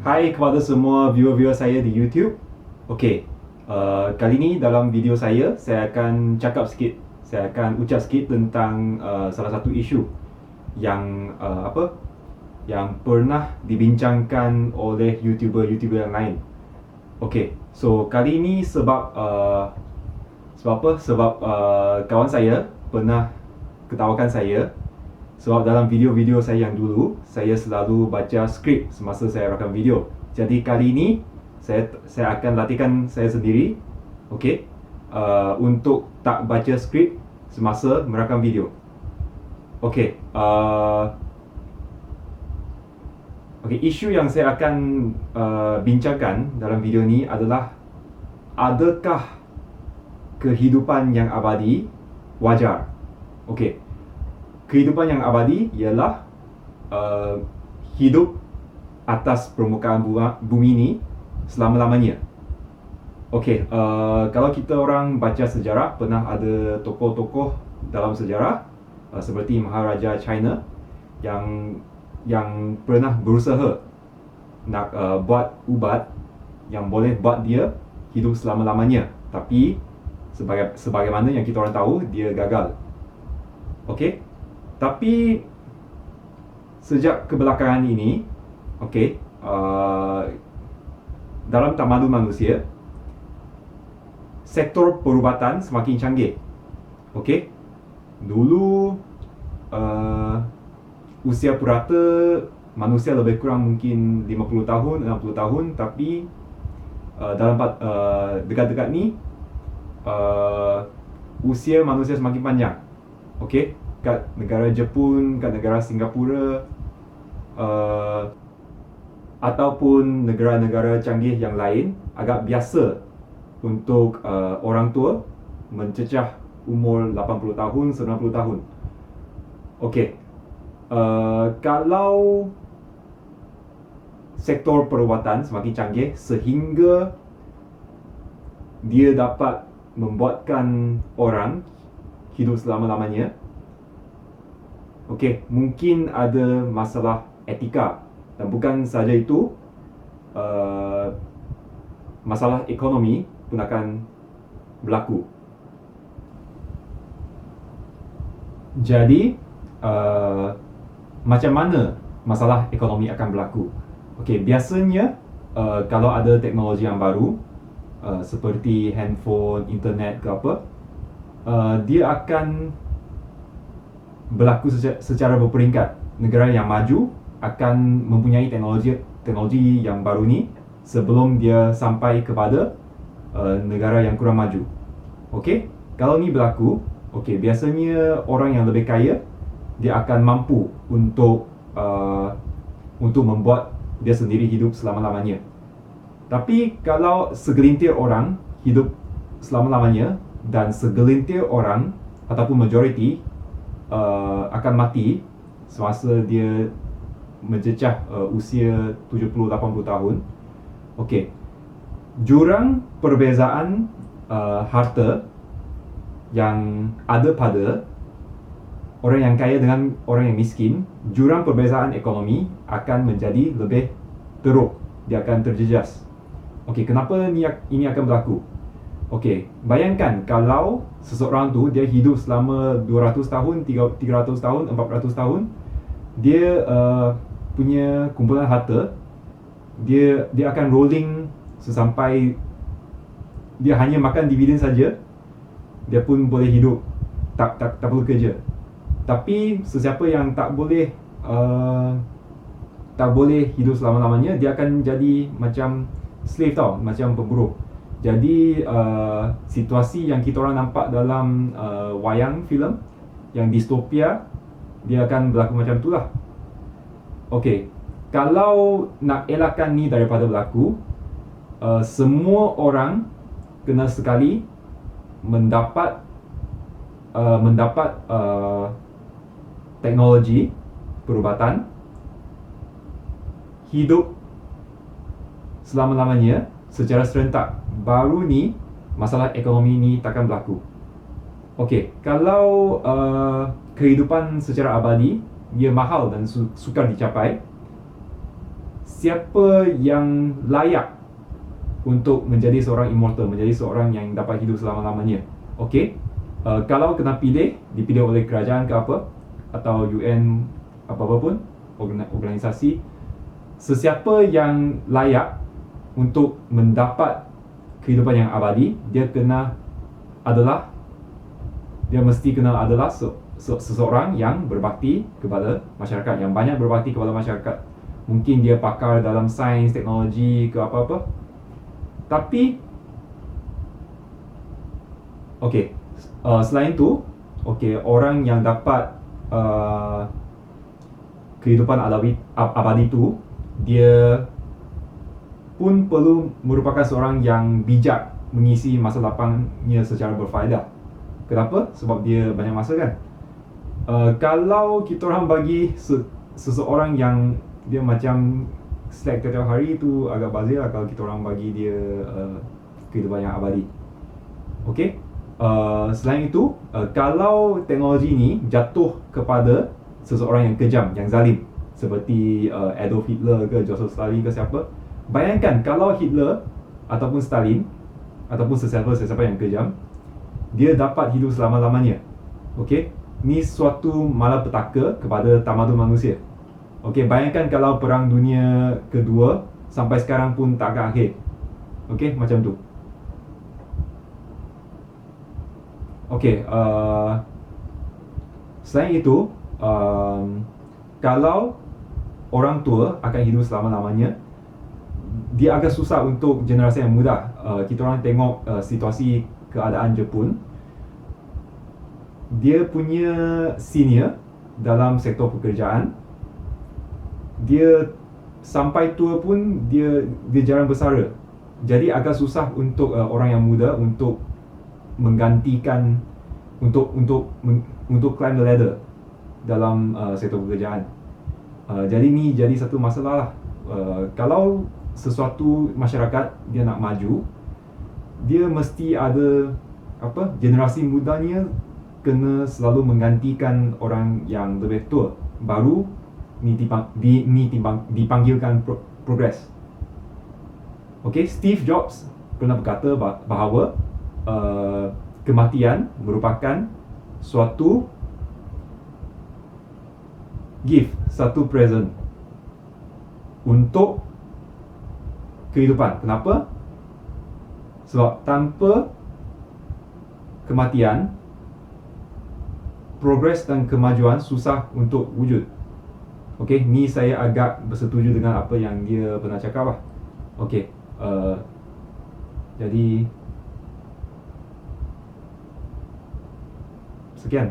Hai kepada semua viewer-viewer saya di YouTube. Okey, kali ni dalam video saya akan cakap sikit, saya akan ucap sikit tentang salah satu isu yang yang pernah dibincangkan oleh YouTuber yang lain. Okey, so kali ni sebab kawan saya pernah ketawakan saya. Sebab dalam video-video saya yang dulu, saya selalu baca skrip semasa saya rakam video. Jadi kali ini saya akan latihkan saya sendiri, okey, untuk tak baca skrip semasa merakam video. Okey, isu yang saya akan bincangkan dalam video ni adalah, adakah kehidupan yang abadi wajar? Okey, kehidupan yang abadi ialah hidup atas permukaan bumi ni selama-lamanya. Okey, kalau kita orang baca sejarah, pernah ada tokoh-tokoh dalam sejarah seperti Maharaja China yang pernah berusaha nak buat ubat yang boleh buat dia hidup selama-lamanya, tapi sebagaimana yang kita orang tahu, dia gagal. Okey, tapi sejak kebelakangan ini, okey, dalam tamadun manusia, sektor perubatan semakin canggih. Okey, dulu usia purata manusia lebih kurang mungkin 50 tahun, 60 tahun, tapi dalam dekat-dekat ni usia manusia semakin panjang. Okey, kat negara Jepun, kat negara Singapura, ataupun negara-negara canggih yang lain, agak biasa untuk orang tua mencecah umur 80 tahun, 90 tahun. Okey, kalau sektor perubatan semakin canggih sehingga dia dapat membuatkan orang hidup selama-lamanya, okey, mungkin ada masalah etika, dan bukan saja itu, masalah ekonomi pun akan berlaku. Jadi, macam mana masalah ekonomi akan berlaku? Okey, biasanya kalau ada teknologi yang baru seperti handphone, internet ke apa, dia akan berlaku secara berperingkat. Negara yang maju akan mempunyai teknologi yang baru ni sebelum dia sampai kepada negara yang kurang maju. Okey, kalau ni berlaku, okey, biasanya orang yang lebih kaya, dia akan mampu untuk membuat dia sendiri hidup selama-lamanya. Tapi kalau segelintir orang hidup selama-lamanya dan segelintir orang ataupun majoriti akan mati semasa dia mencecah usia 70-80 tahun. Okey, jurang perbezaan harta yang ada pada orang yang kaya dengan orang yang miskin, jurang perbezaan ekonomi akan menjadi lebih teruk, dia akan terjejas. Okey, kenapa ini akan berlaku? Okey, bayangkan kalau seseorang tu dia hidup selama 200 tahun, 300 tahun, 400 tahun, dia punya kumpulan harta, dia akan rolling sesampai dia hanya makan dividen saja, dia pun boleh hidup, tak perlu kerja. Tapi sesiapa yang tak boleh hidup selama-lamanya, dia akan jadi macam slave tau, macam pemburuh. Jadi situasi yang kita orang nampak dalam wayang filem yang distopia, dia akan berlaku macam tu lah. Okey, kalau nak elakkan ni daripada berlaku, semua orang kena sekali mendapat teknologi perubatan, hidup selama-lamanya secara serentak. Baru ni masalah ekonomi ni takkan berlaku. Okey, kalau kehidupan secara abadi dia mahal dan sukar dicapai, siapa yang layak untuk menjadi seorang immortal, menjadi seorang yang dapat hidup selama-lamanya. Okey, kalau kena dipilih oleh kerajaan ke apa, atau UN apa-apa pun, organisasi, sesiapa yang layak untuk mendapat kehidupan yang abadi, dia mesti kena adalah seseorang yang berbakti kepada masyarakat, yang banyak berbakti kepada masyarakat. Mungkin dia pakar dalam sains, teknologi ke apa-apa. Tapi okey, selain tu, orang yang dapat kehidupan abadi tu, dia pun perlu merupakan seorang yang bijak mengisi masa lapangnya secara berfaedah. Kenapa? Sebab dia banyak masa kan. Kalau kita orang bagi seseorang yang dia macam slack tiap hari tu, agak bazir lah kalau kita orang bagi dia kehidupan yang abadi. Okey. Selain itu, kalau teknologi ni jatuh kepada seseorang yang kejam, yang zalim, seperti Adolf Hitler ke Joseph Stalin ke siapa, bayangkan kalau Hitler ataupun Stalin ataupun sesiapa yang kejam, dia dapat hidup selama-lamanya. Okey, ni suatu malapetaka kepada tamadun manusia. Okey, bayangkan kalau Perang Dunia Kedua sampai sekarang pun tak akan akhir. Okey, macam tu. Okey, selain itu, kalau orang tua akan hidup selama-lamanya, dia agak susah untuk generasi yang muda. Kita orang tengok situasi keadaan Jepun, dia punya senior dalam sektor pekerjaan, dia sampai tua pun dia jarang bersara. Jadi agak susah untuk orang yang muda untuk menggantikan, untuk climb the ladder dalam sektor pekerjaan. Jadi ni jadi satu masalah lah. Kalau sesuatu masyarakat dia nak maju, dia mesti ada generasi mudanya kena selalu menggantikan orang yang lebih tua, baru dipanggilkan progress. Okey, Steve Jobs pernah berkata bahawa kematian merupakan suatu gift, satu present untuk kehidupan. Kenapa? Sebab tanpa kematian, progres dan kemajuan susah untuk wujud. Okey, ni saya agak bersetuju dengan apa yang dia pernah cakap lah. Okey, jadi sekian.